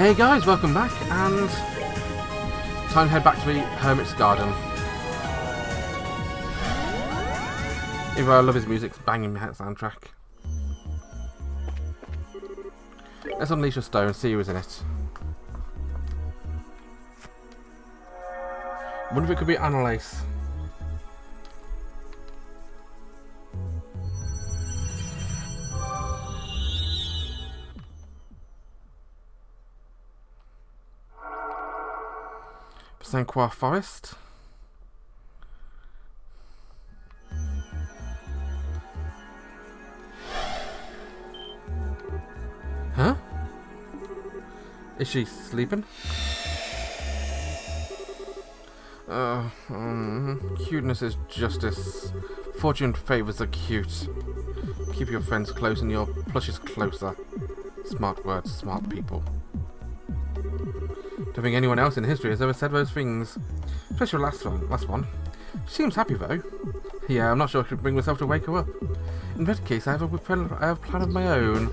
Hey guys, welcome back, and time to head back to the Hermit's Garden. Even though I love his music, it's banging soundtrack. Let's unleash a stone and see who's in it. Wonder if it could be Anelace. Sanquoir Forest. Huh? Is she sleeping? Cuteness is justice. Fortune favours the cute. Keep your friends close and your plushes closer. Smart words, smart people. Don't think anyone else in history has ever said those things. Especially the last one. She seems happy though. Yeah, I'm not sure I could bring myself to wake her up. In that case, I have a plan of my own.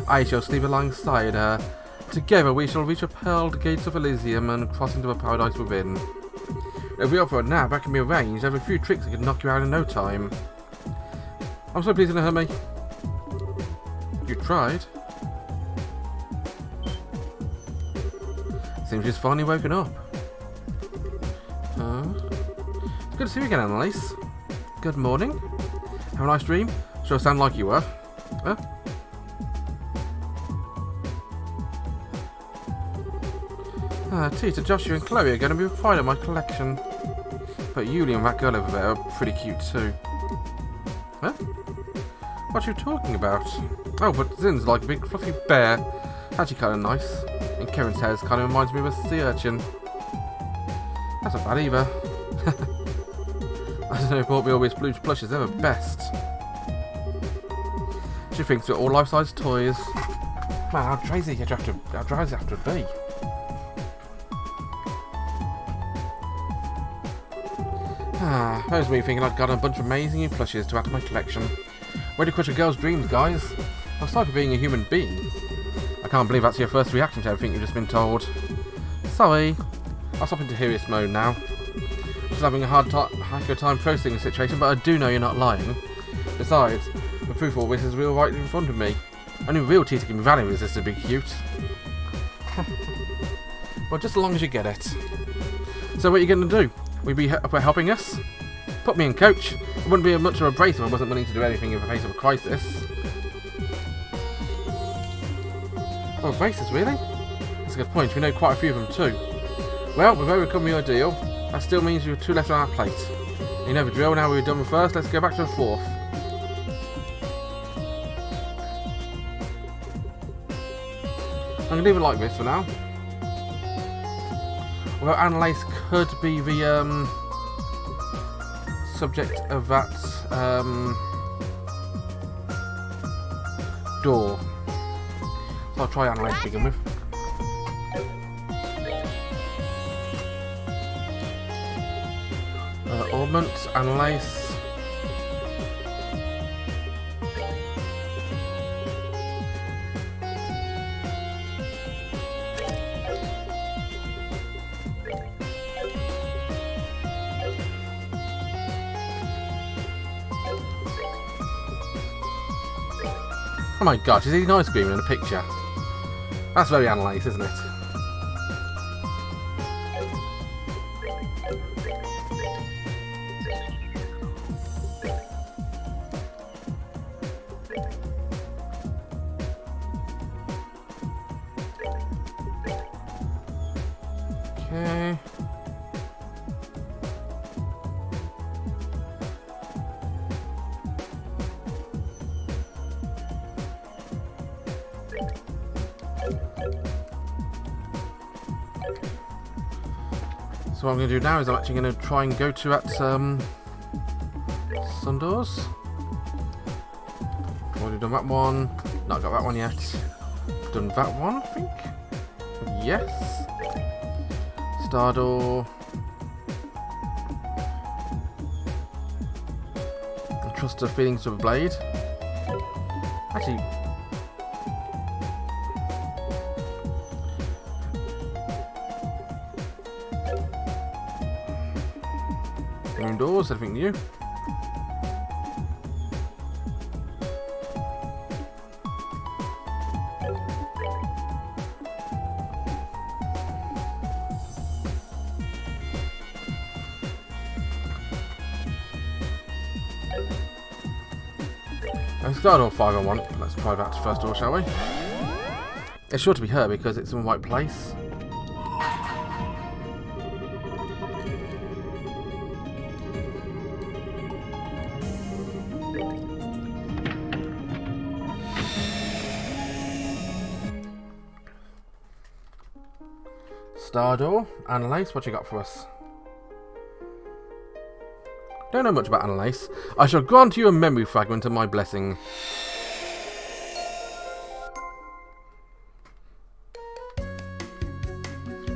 I shall sleep alongside her. Together we shall reach the pearled gates of Elysium and cross into the paradise within. If we offer a nap, that can be arranged. I have a few tricks that can knock you out in no time. I'm so pleased to hurt me. You tried? Seems she's finally woken up. It's good to see you again, Anelace. Good morning. Have a nice dream? Sure sound like you were. Huh? Tita, Joshua and Chloe are going to be a pride of my collection. But Yuli and that girl over there are pretty cute too. Huh? What are you talking about? Oh, but Zin's like a big fluffy bear. Actually kind of nice. And Karen's hair kind of reminds me of a sea urchin. That's not bad either. I don't know, bought me all these blue plushes, they're the best. She thinks they're all life-size toys. Man, how crazy you have to be. That was me thinking I'd got a bunch of amazing new plushes to add to my collection. Way to crush a girl's dreams, guys. I'm sorry for being a human being. I can't believe that's your first reaction to everything you've just been told. Sorry. I'll stop into serious mode now. I'm just having a good time processing the situation, but I do know you're not lying. Besides, the proof of all this is real right in front of me. Only real Tita can be value is this to be cute. Well, just as long as you get it. So what are you going to do? Will you be helping us? Put me in, coach. It wouldn't be much of a brace if I wasn't willing to do anything in the face of a crisis. Oh, braces, really? That's a good point. We know quite a few of them too. Well, we've overcome your ordeal. That still means you have 2 left on our plate. You know the drill. Now we've done the first, let's go back to the 4th. I'm going to leave it like this for now. Although Anelace could be the subject of that door. So I'll try Anelace to begin with. Ornament, Anelace. Oh my god, she's eating ice cream in a picture. That's very Anelace, isn't it? Okay. So what I'm going to do now is I'm actually going to try and go to that Sundoors. Already done that one. Not got that one yet. Done that one, I think. Yes. Stardoor. And trust the feelings of a blade. Actually, Room doors, anything new? Let's start off 5 on 1. Let's try that first door, shall we? It's sure to be her because it's in the right place. Star door, Anelace, what you got for us? Don't know much about Anelace. I shall grant you a memory fragment of my blessing.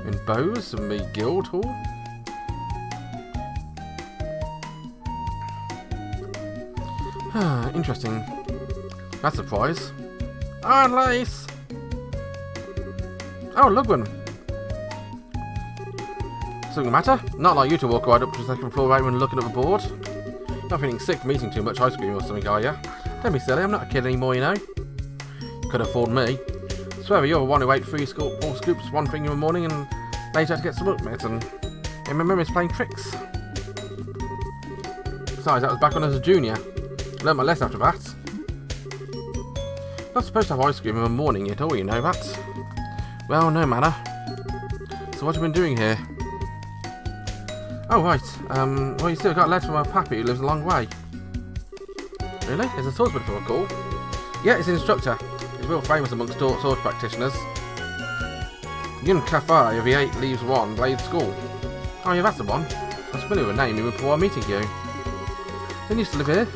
In Bows from the Guild Hall. Interesting. That's a surprise. Anelace! Oh, Lugwin. Something the matter? Not like you to walk right up to the second floor right when looking at the board. Not feeling sick from eating too much ice cream or something, are you? Don't be silly, I'm not a kid anymore, you know. Could afford me. Swear you're the one who ate 4 scoops one thing in the morning and later had to get some oatmeal and in my memory is playing tricks. Besides, that was back when I was a junior. I learned my lesson after that. Not supposed to have ice cream in the morning at all, you know that. Well, no matter. So what have you been doing here? Oh, right. Well, you still got a letter from my pappy who lives a long way. Really? He's a swordsman for a call? Yeah, he's an instructor. He's real famous amongst sword practitioners. Yun Kafai of the 8 Leaves 1 Blade School. Oh, yeah, that's the one. I was familiar with the name even before meeting you. Didn't used to live here?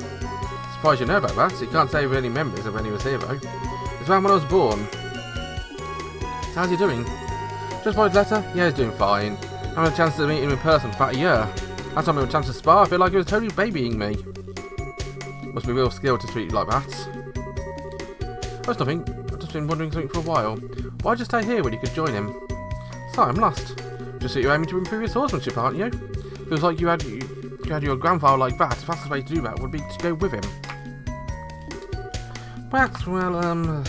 Surprised you know about that. You can't say with any memories of when he was here, though. It's around when I was born. So how's he doing? Just my letter? Yeah, he's doing fine. I had a chance to meet him in person for about a year. Last time I had a chance to spar, I feel like he was totally babying me. Must be real skill to treat you like that. That's nothing. I've just been wondering something for a while. Why'd you stay here when you could join him? Sorry, I'm lost. Just that you're aiming to improve your swordsmanship, aren't you? Feels like you had your grandfather like that. The fastest way to do that would be to go with him. But, well, I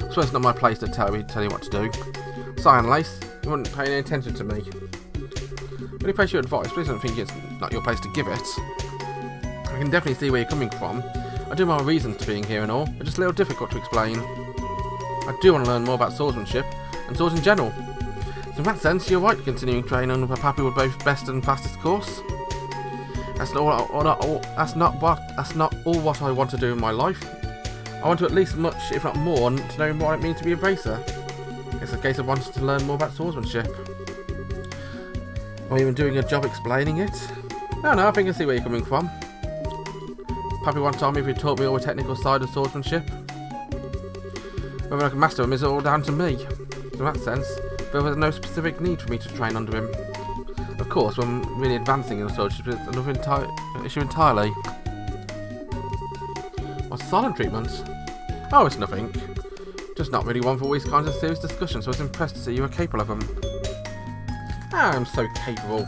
suppose it's not my place to tell you what to do. Sorry, Anelace. You wouldn't pay any attention to me. When you place your advice, please don't think it's not your place to give it. I can definitely see where you're coming from. I do have my reasons to being here and all. They're just a little difficult to explain. I do want to learn more about swordsmanship and swords in general. So in that sense, you're right. Continuing training with Pappy would both best and fastest course. That's not all what I want to do in my life. I want to at least much, if not more, to know what it means to be a bracer. It's a case of wanting to learn more about swordsmanship. Or even doing a job explaining it. No, I think I see where you're coming from. Pappy once told me if he taught me all the technical side of swordsmanship. Whether I can master him is all down to me. In that sense, there was no specific need for me to train under him. Of course, when really advancing in swordsmanship, it's another issue entirely. What's silent treatment? Oh, it's nothing. Just not really one for all these kinds of serious discussions, so I was impressed to see you were capable of them. I'm so capable.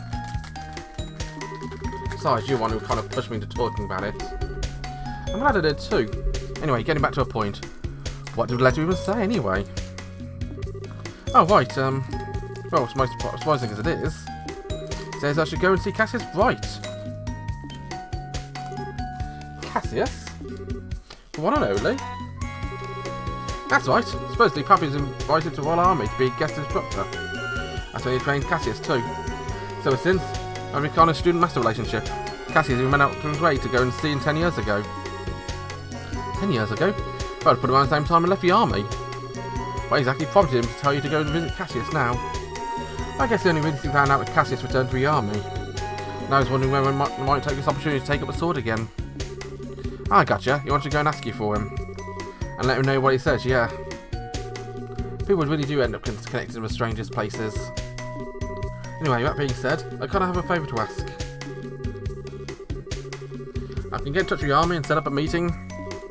Besides, you're the one who kind of pushed me into talking about it. I'm glad I did too. Anyway, getting back to a point. What did the letter even say anyway? Oh, right, well, it's most surprising as it is. It says I should go and see Cassius Bright. Cassius? The one and only? That's right. Supposedly Pappy's invited to Royal Army to be a guest instructor. That's when he trained Cassius too. So since, I've become a student-master relationship. Cassius even went out of his way to go and see him 10 years ago. 10 years ago? Well, I'd put him around the same time and left the army. What exactly prompted him to tell you to go and visit Cassius now? I guess he only really found out that Cassius returned to the army. And I was wondering when we might take this opportunity to take up the sword again. I gotcha. You want to go and ask you for him. And let him know what he says, yeah. People really do end up connected with strangers' places. Anyway, that being said, I kind of have a favour to ask. I can get in touch with the army and set up a meeting.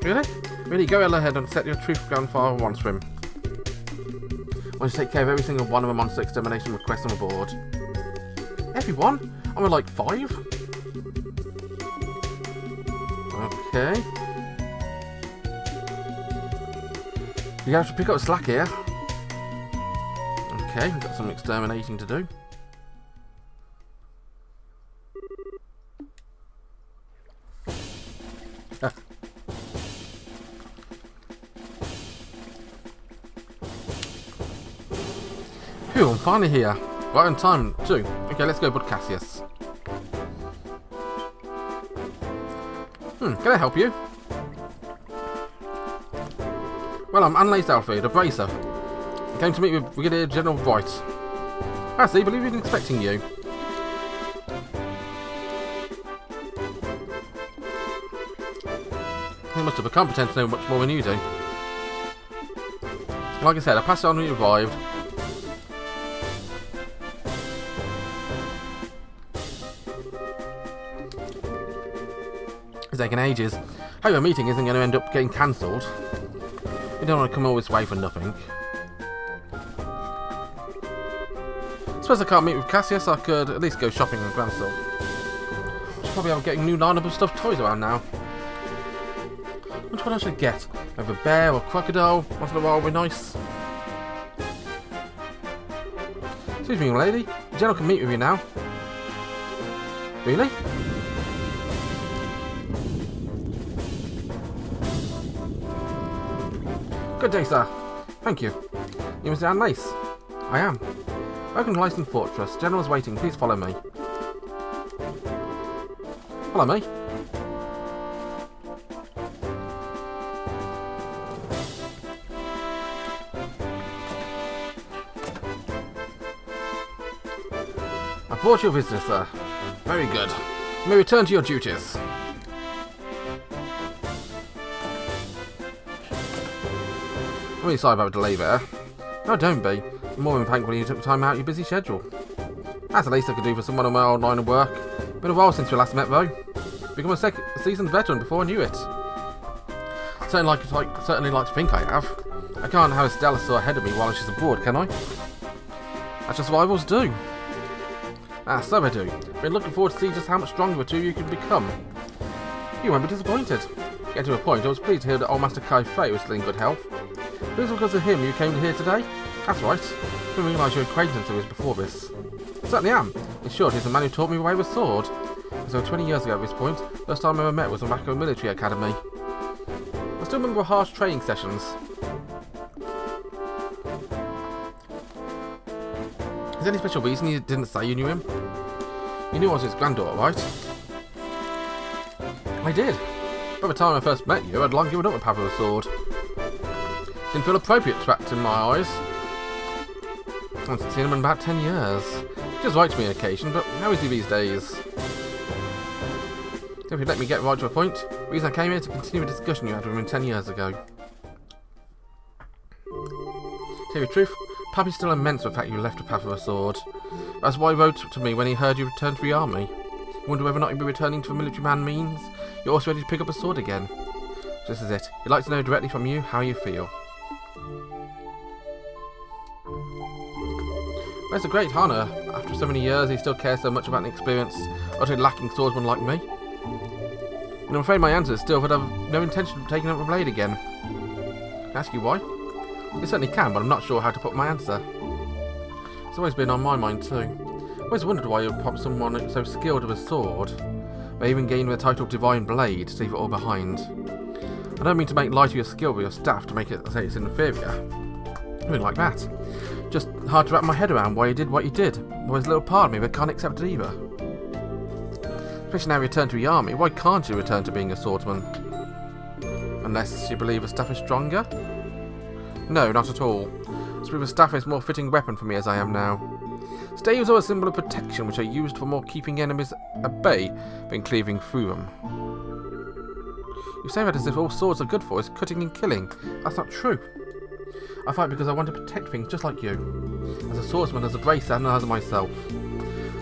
Really? Really, go ahead and set your truth grandfather wants for him. I want to take care of every single one of the monster extermination requests on the board. Everyone? I'm at like 5. Okay. You have to pick up slack here. Okay, we've got some exterminating to do. Phew, I'm finally here. Right on time, too. Okay, let's go, Bud Cassius. Can I help you? Well, I'm Anelace Alfred, a bracer. I came to meet with Brigadier General Wright. I see, believe he's expecting you. He must have become pretend to know much more than you do. Like I said, I passed it on when you arrived. It's taking ages. Hope your meeting isn't going to end up getting cancelled. You don't want to come all this way for nothing. Suppose I can't meet with Cassius, I could at least go shopping in Grancel. Should probably have getting new lineup of stuffed toys around now. Which one I should get? Maybe a bear or crocodile? Once in a while would be nice. Excuse me, young lady. The general can meet with you now. Really? Good day, sir. Thank you. You Mr. Anelace? I am. Welcome to Licensed Fortress. General's waiting. Please follow me. Follow me? I brought you a visitor, sir. Very good. You may return to your duties. I'm really sorry about the delay there. No, don't be. I'm more than thankful you took the time out of your busy schedule. That's the least I could do for someone on my old line of work. Been a while since we last met, though. Become a seasoned veteran before I knew it. Certainly like to think I have. I can't have a stellar soar ahead of me while she's abroad, can I? That's just what rivals do. Ah, so I do. Been looking forward to see just how much stronger the two of you can become. You won't be disappointed. Getting to a point, I was pleased to hear that old Master Kai Fei was still in good health. It was because of him you came here today? That's right. I didn't realise your acquaintance was before this. I certainly am. In short, he's the man who taught me the way with sword. It was over 20 years ago at this point. First time I ever met was back at a military academy. I still remember harsh training sessions. Is there any special reason you didn't say you knew him? You knew I was his granddaughter, right? I did. By the time I first met you, I'd long given up the path of the sword. Didn't feel appropriate to act in my eyes. I haven't seen him in about 10 years. He does write to me on occasion, but how is he these days? So if you'd let me get right to the point, the reason I came here to continue a discussion you had with him 10 years ago. To tell you the truth, Pappy's still immense with the fact you left the path of the sword. That's why he wrote to me when he heard you returned to the army. You wonder whether or not you'll be returning to a military man means you're also ready to pick up a sword again. This is it. He'd like to know directly from you how you feel. Well, it's a great honour. After so many years, he still cares so much about an experienced, utterly lacking swordsman like me. And I'm afraid my answer is still that I've no intention of taking up the blade again. Can I ask you why? You certainly can, but I'm not sure how to put my answer. It's always been on my mind too. I've always wondered why you would pop someone so skilled with a sword, but even gain the title of Divine Blade to leave it all behind. I don't mean to make light of your skill with your staff to make it say it's inferior. Nothing like that. Just hard to wrap my head around why you did what you did. Well, there's a little part of me that can't accept it either. Especially now you return to the army, why can't you return to being a swordsman? Unless you believe a staff is stronger? No, not at all. I believe a staff is a more fitting weapon for me as I am now. Staves are a symbol of protection which are used for more keeping enemies at bay than cleaving through them. You say that as if all swords are good for is cutting and killing. That's not true. I fight because I want to protect things just like you. As a swordsman, as a bracer, and as myself.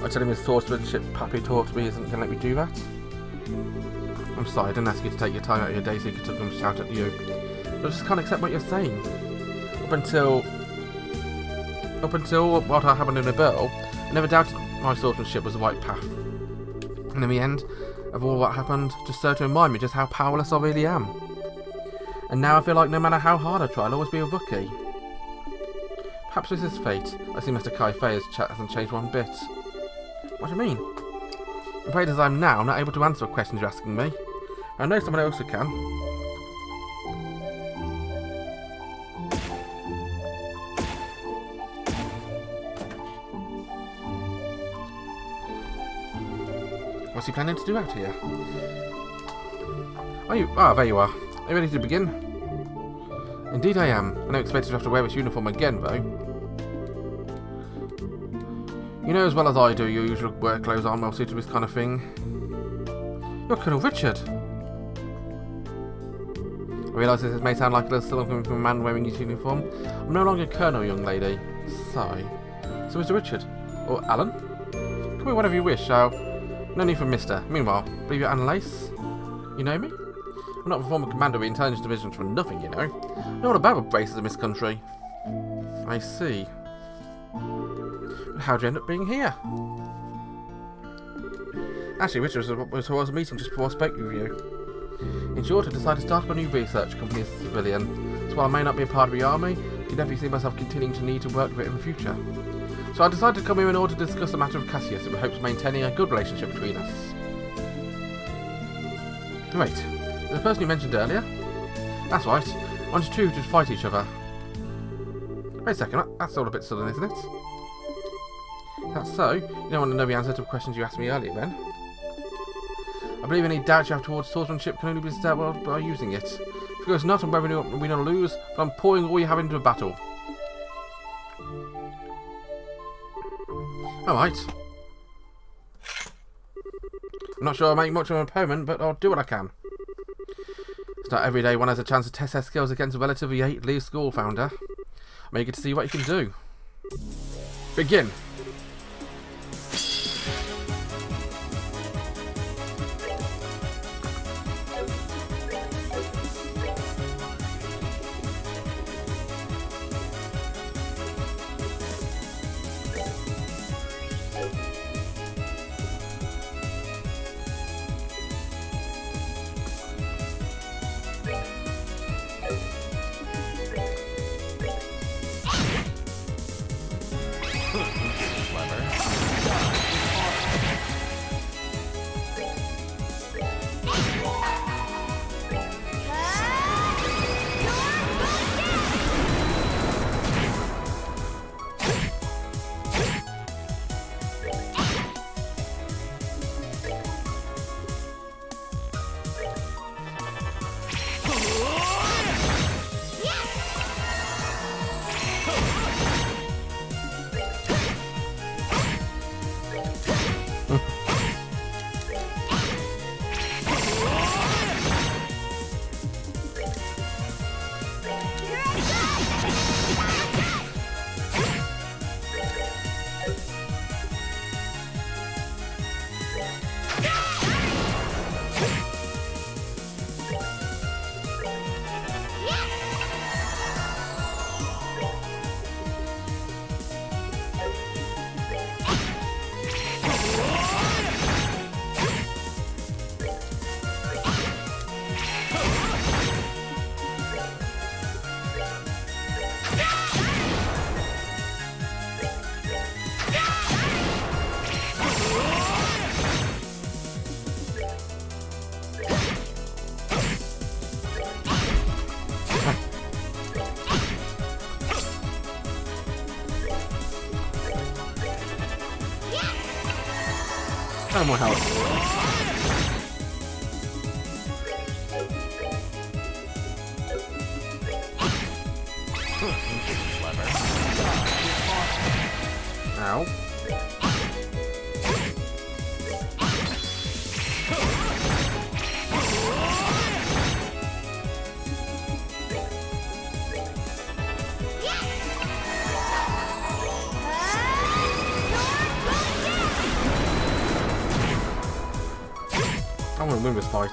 I tell him his swordsmanship Pappy taught me isn't going to let me do that. I'm sorry, I didn't ask you to take your time out of your day so you could come and shout at you. But I just can't accept what you're saying. Up until what happened in Liberl, I never doubted my swordsmanship was the right path. And in the end of all that happened, just served to remind me just how powerless I really am. And now I feel like no matter how hard I try, I'll always be a rookie. Perhaps this is fate. I see Mr. Kai Fei hasn't changed one bit. What do you mean? Afraid as I am now, I'm not able to answer the questions you're asking me. I know someone else who can. What's he planning to do out here? Are you? Ah, there you are. Are you ready to begin? Indeed I am. I don't expect you to have to wear this uniform again, though. You know as well as I do your usual work clothes aren't well suited to this kind of thing. You're Colonel Richard. I realise this may sound like a little silly coming from a man wearing his uniform. I'm no longer Colonel, young lady. Sigh. So Mr. Richard. Or Alan? Call me whatever you wish, no need for Mr. Meanwhile, believe you're Anelace? You know me? I'm not a former commander of the intelligence division for nothing, you know. I know all about the braces in this country. I see. But how'd you end up being here? Actually, Richard was a meeting just before I spoke with you. In short, I decided to start up a new research company as a civilian. So while I may not be a part of the army, I can definitely see myself continuing to need to work with it in the future. So I decided to come here in order to discuss the matter of Cassius in the hopes of maintaining a good relationship between us. Wait, the person you mentioned earlier? That's right, I wanted two to fight each other. Wait a second, that's all a bit sudden, isn't it? That's so, you don't want to know the answer to the questions you asked me earlier then? I believe any doubts you have towards swordsmanship can only be dispelled by using it. If it goes not on whether we win or lose, but I'm pouring all you have into a battle. Alright. I'm not sure I'll make much of an opponent, but I'll do what I can. It's not every day one has a chance to test their skills against a relatively elite school founder. I'm eager to see what you can do. Begin! And more health. Ow. I want to win this fight.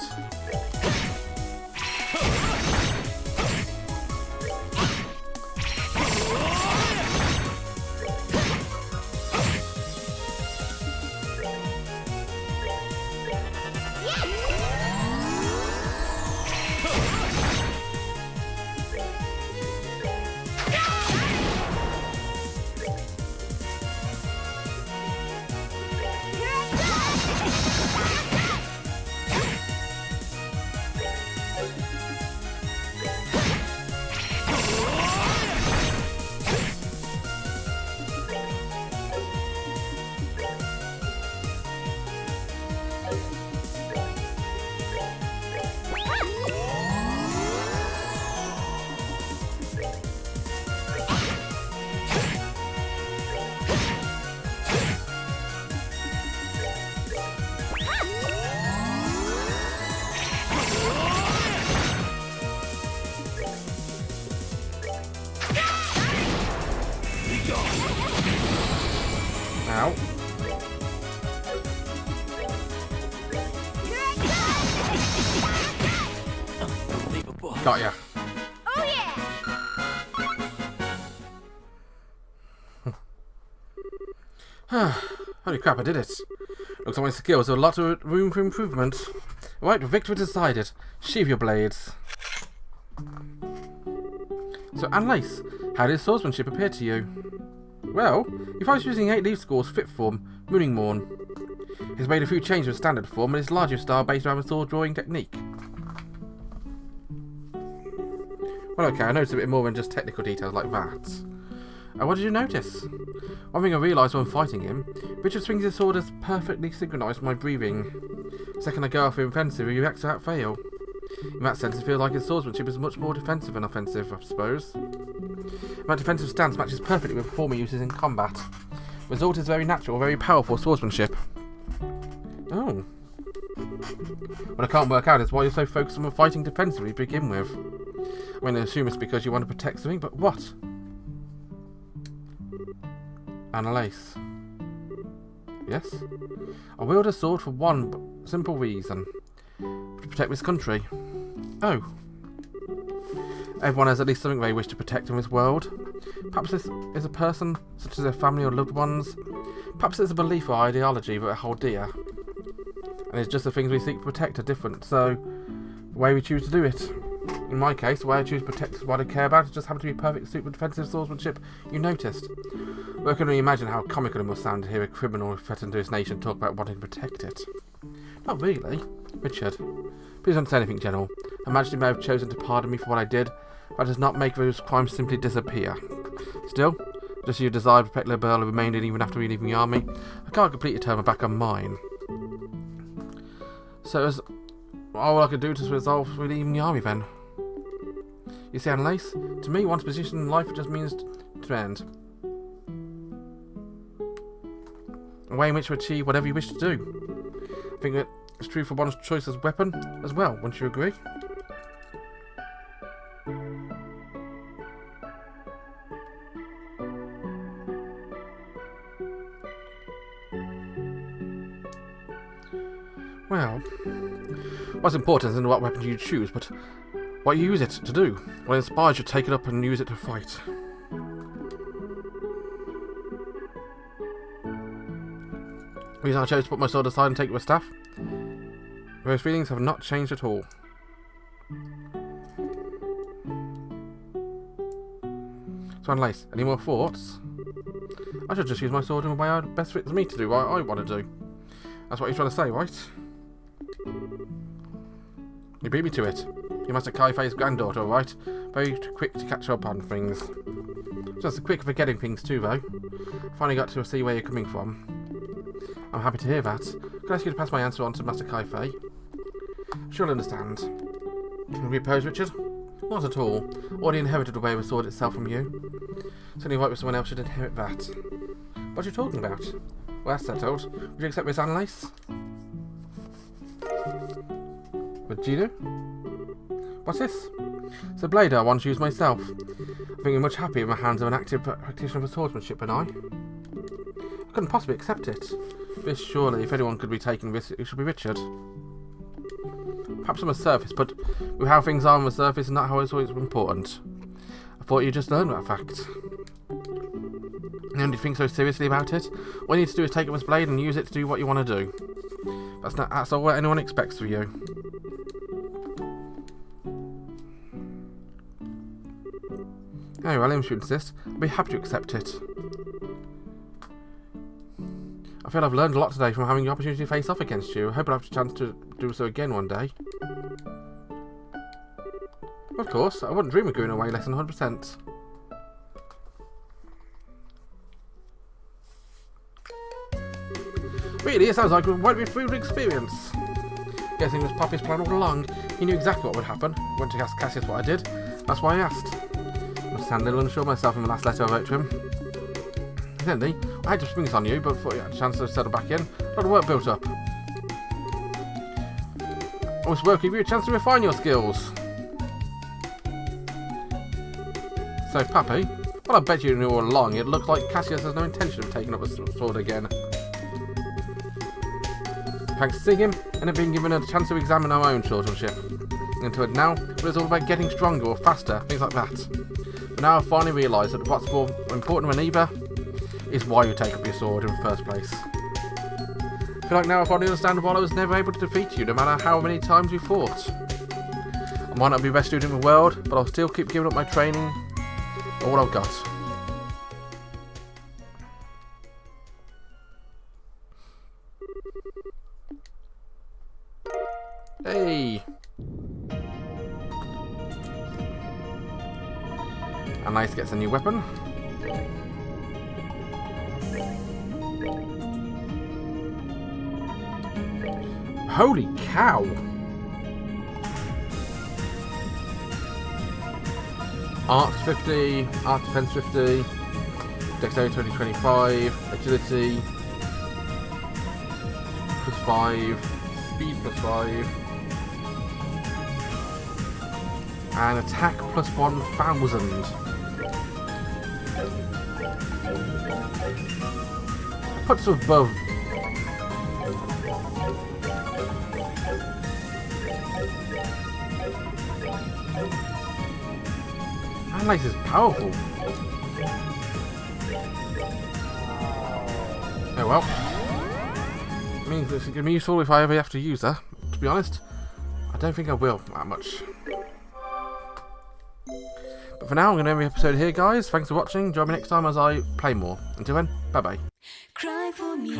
Ow. Got ya. Oh yeah! Holy crap, I did it. Looks like my skills have a lot of room for improvement. Right, victory decided. Sheathe your blades. So, Anelace, how did swordsmanship appear to you? Well, if I was using 8 leaf scores fit form, Mooning Morn. He's made a few changes with standard form and his larger style based around the sword drawing technique. Well, okay, I noticed a bit more than just technical details like that. What did you notice? One thing I realised when fighting him, Richard swings his sword as perfectly synchronised with my breathing. The second I go off offensive, he reacts without fail. In that sense, it feels like his swordsmanship is much more defensive than offensive, I suppose. That defensive stance matches perfectly with former uses in combat. The result is very natural, very powerful swordsmanship. Oh. What I can't work out is why you're so focused on fighting defensively to begin with. I mean, I assume it's because you want to protect something, but what? Anelace. Yes? I wield a sword for one simple reason. To protect this country. Oh. Everyone has at least something they wish to protect in this world. Perhaps this is a person, such as their family or loved ones. Perhaps it's a belief or ideology that they hold dear. And it's just the things we seek to protect are different, so the way we choose to do it. In my case, the way I choose to protect what I care about just happened to be a perfect suit with defensive swordsmanship you noticed. But I can only imagine how comical it must sound to hear a criminal threaten to his nation talk about wanting to protect it. Not really. Richard, please don't say anything, General. Her Majesty may have chosen to pardon me for what I did, but that does not make those crimes simply disappear. Still, just as your desire to protect Liberl remained in even after me leaving the army, I can't completely turn my back on mine. So as all I could do to resolve with leaving the army then. You see, Anelace, to me, one's position in life just means to end. A way in which to achieve whatever you wish to do. I think that it's true for one's choice as weapon as well, wouldn't you agree? Well, what's important isn't what weapon you choose, but what you use it to do. What inspires you to take it up and use it to fight. The reason I chose to put my sword aside and take my staff, those feelings have not changed at all. So, Anelace, any more thoughts? I should just use my sword in the way it best fits me to do what I want to do. That's what you're trying to say, right? You beat me to it. You must have Kaifei's granddaughter, alright? Very quick to catch up on things. Just quick for forgetting things too, though. Finally got to see where you're coming from. I'm happy to hear that. Could I ask you to pass my answer on to Master Kaifei? She'll understand. Can we oppose, Richard? Not at all. Already inherited the way of the sword itself from you. It's only right that someone else should inherit that. What are you talking about? Well, that's settled. Would you accept Miss Anelace? Would you do? What's this? It's a blade I once used myself. I think I'm much happier in the hands of an active practitioner of swordsmanship than I. I couldn't possibly accept it. This, surely, if anyone could be taking this, it should be Richard. Perhaps on the surface, but with how things are on the surface, not how it's always important. I thought you just learned that fact. And you think so seriously about it? All you need to do is take up this blade and use it to do what you want to do. That's all anyone expects of you. Oh, well, if you insist, I'll be happy to accept it. I feel I've learned a lot today from having the opportunity to face off against you. I hope I'll have a chance to do so again one day. Of course, I wouldn't dream of going away less than 100%. Really, it sounds like it won't be a food experience. Guessing it was Poppy's plan all along. He knew exactly what would happen. Went to ask Cassius what I did. That's why I asked. I was sounding a little unsure myself in the last letter I wrote to him. Incidentally, I hate to spring this on you, but before you had a chance to settle back in, a lot of work built up. All this work will give you a chance to refine your skills. So, Pappy, Well, I bet you knew all along. It looks like Cassius has no intention of taking up a sword again. Thanks to seeing him, and it being given a chance to examine our own swordsmanship. Until it now, it was all about getting stronger or faster, things like that. But now I've finally realised that what's more important than either is why you take up your sword in the first place. I feel like now I finally understand why I was never able to defeat you, no matter how many times we fought. I might not be the best student in the world, but I'll still keep giving up my training, all I've got. Hey! Anelace gets a new weapon. Holy cow! Art 50, Art Defense 50, Dexterity 2025, Agility plus 5, Speed plus 5, and Attack plus 1000. Puts above. Anelace is powerful. Oh well. It means it's going to be useful if I ever have to use her. To be honest, I don't think I will that much. But for now, I'm going to end the episode here, guys. Thanks for watching. Join me next time as I play more. Until then, bye bye. Cry for me,